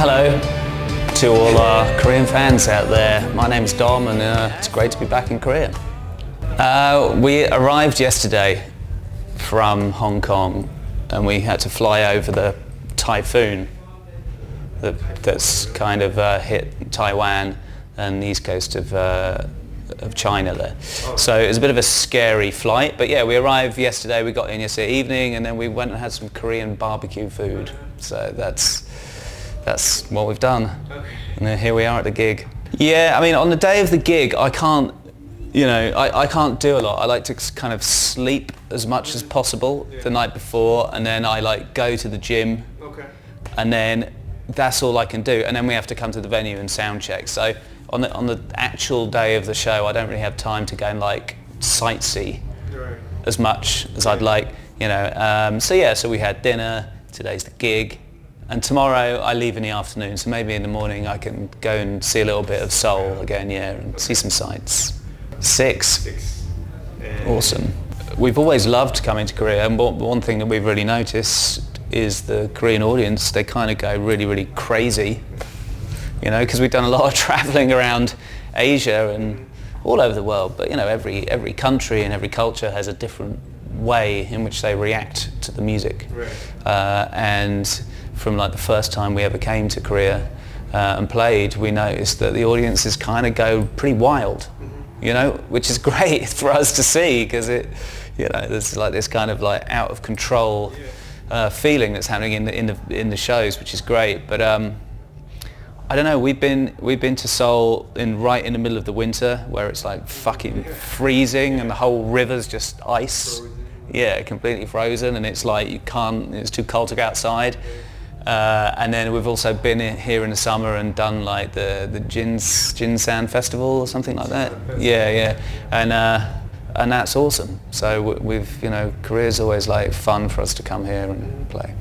Hello to all our Korean fans out there. My name's Dom and it's great to be back in Korea. We arrived yesterday from Hong Kong and we had to fly over the typhoon that's kind of hit Taiwan and the east coast of China there. So it was a bit of a scary flight, but yeah, we arrived yesterday, we got in yesterday evening and then we went and had some Korean barbecue food. So that's what we've done. And then here we are at the gig. Yeah, I mean on the day of the gig I can't do a lot. I like to kind of sleep as much as possible the night before and then I like go to the gym and then that's all I can do and then we have to come to the venue and sound check. So on the actual day of the show I don't really have time to go and like sightsee as much as I'd like, so we had dinner, today's the gig. And tomorrow I leave in the afternoon, so maybe in the morning I can go and see a little bit of Seoul again, and see some sights. 6. Awesome. We've always loved coming to Korea, and one thing that we've really noticed is the Korean audience, they kind of go really, really crazy, because we've done a lot of traveling around Asia and all over the world, but every country and every culture has a different way in which they react to the music. And from like the first time we ever came to Korea and played, we noticed that the audiences kind of go pretty wild, which is great for us to see because there's like this kind of like out of control feeling that's happening in the shows, which is great. But I don't know. We've been to Seoul right in the middle of the winter where it's like fucking freezing and the whole river's just ice. Yeah, completely frozen, and it's like it's too cold to go outside. And then we've also been here in the summer and done like the Jinsan Festival or something like that. Yeah, and that's awesome. So Korea's always like fun for us to come here and play.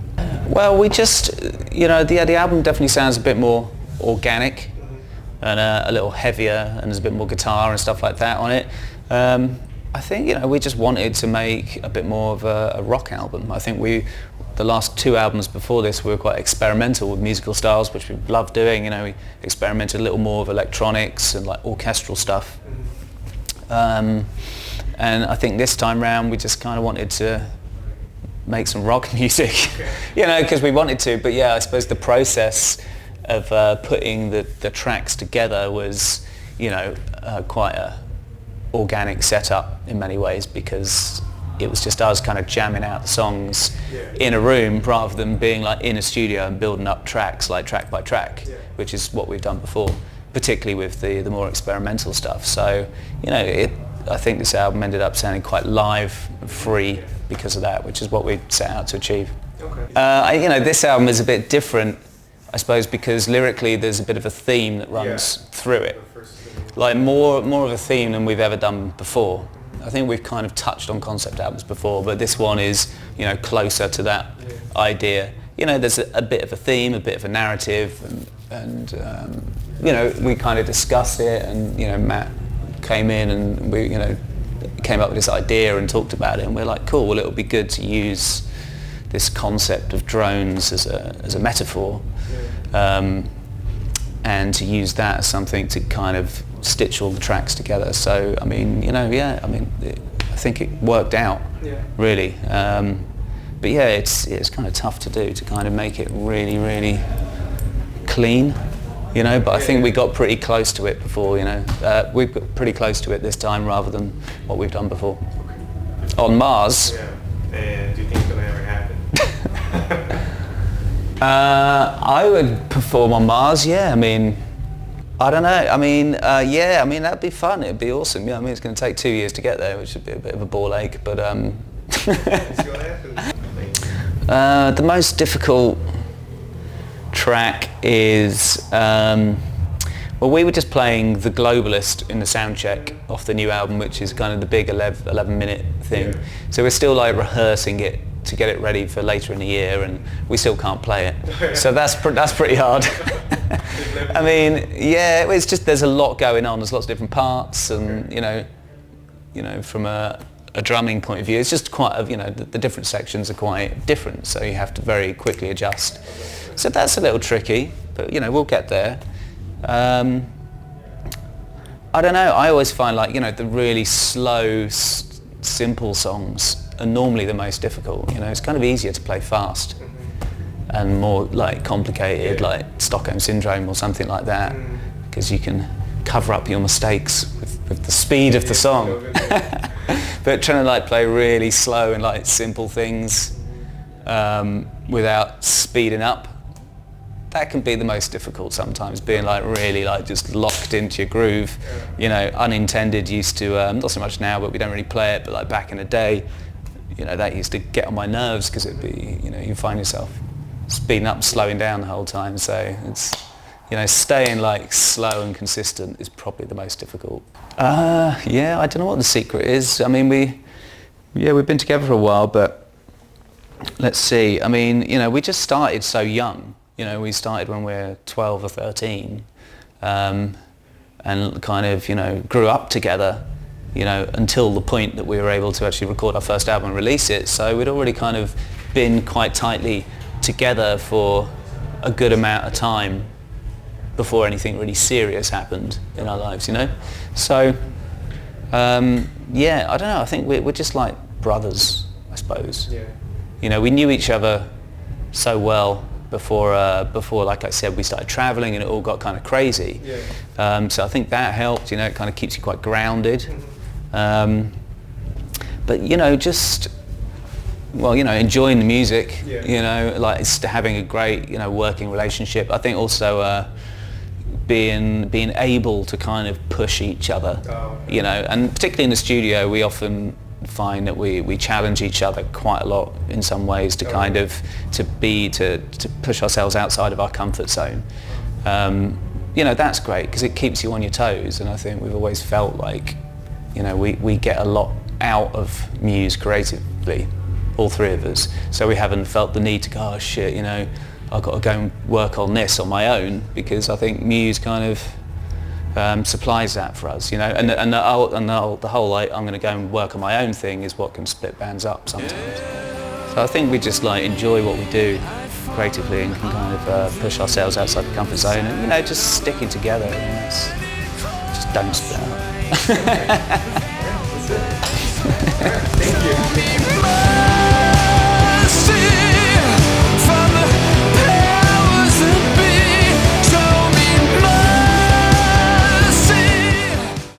Well, we just, the album definitely sounds a bit more organic and a little heavier, and there's a bit more guitar and stuff like that on it. I think we just wanted to make a bit more of a rock album. I think the last 2 albums before this we were quite experimental with musical styles, which we loved doing. We experimented a little more with electronics and like orchestral stuff. And I think this time round we just kind of wanted to make some rock music, because we wanted to. But yeah, I suppose the process of putting the tracks together was, quite a organic setup in many ways, because it was just us kind of jamming out the songs in a room rather than being like in a studio and building up tracks like track by track, which is what we've done before, particularly with the more experimental stuff. So I think this album ended up sounding quite live and free because of that, which is what we set out to achieve. This album is a bit different, I suppose, because lyrically there's a bit of a theme that runs through it. Like more of a theme than we've ever done before. I think we've kind of touched on concept albums before, but this one is, closer to that idea. There's a bit of a theme, a bit of a narrative, and we kind of discussed it, and Matt came in and we came up with this idea and talked about it, and we're like, cool, well it'll be good to use this concept of drones as a metaphor, and to use that as something to kind of stitch all the tracks together. So I think it worked out really. But yeah, it's kind of tough to do, to kind of make it really, really clean, but I think we got pretty close to it before. We've got pretty close to it this time rather than what we've done before. On Mars. And do you think it's gonna ever happen? I would perform on Mars, yeah. I don't know. That'd be fun. It'd be awesome. Yeah, it's going to take 2 years to get there, which would be a bit of a ball ache. But the most difficult track is we were just playing The Globalist in the sound check off the new album, which is kind of the big 11-minute thing. So we're still like rehearsing it to get it ready for later in the year, and we still can't play it. So that's pretty hard. It's just there's a lot going on. There's lots of different parts, and from a drumming point of view, it's just quite the different sections are quite different. So you have to very quickly adjust. So that's a little tricky, but you know, we'll get there. I don't know, I always find like, you know, the really slow, simple songs are normally the most difficult. You know, it's kind of easier to play fast and more like complicated, like Stockholm Syndrome or something like that, because you can cover up your mistakes with the speed of the song. But trying to like play really slow and like simple things without speeding up, that can be the most difficult sometimes, being like really like just locked into your groove. You know, Unintended used to, not so much now, but we don't really play it, but like back in the day, you know, that used to get on my nerves because it'd be, you know, you find yourself speeding up, slowing down the whole time. So it's, you know, staying like slow and consistent is probably the most difficult. Yeah, I don't know what the secret is. I mean, we've been together for a while, but let's see. I mean, you know, we just started so young. You know, we started when we were 12 or 13, and kind of, you know, grew up together, you know, until the point that we were able to actually record our first album and release it. So we'd already kind of been quite tightly together for a good amount of time before anything really serious happened in our lives, you know. So, yeah, I don't know, I think we're just like brothers, I suppose. Yeah. You know, we knew each other so well before, like I said, we started traveling and it all got kind of crazy. Yeah. So I think that helped, you know, it kind of keeps you quite grounded. But, you know, just, well, you know, enjoying the music, you know, like just having a great, you know, working relationship. I think also being able to kind of push each other, you know, and particularly in the studio, we often find that we challenge each other quite a lot in some ways to kind of to push ourselves outside of our comfort zone. You know, that's great because it keeps you on your toes, and I think we've always felt like, you know, we get a lot out of Muse creatively, all three of us, so we haven't felt the need to go, oh shit, you know, I've got to go and work on this on my own, because I think Muse kind of supplies that for us, you know, and the whole like I'm going to go and work on my own thing is what can split bands up sometimes. So I think we just like enjoy what we do creatively and can kind of push ourselves outside the comfort zone, and you know, just sticking together, you know, just don't split up.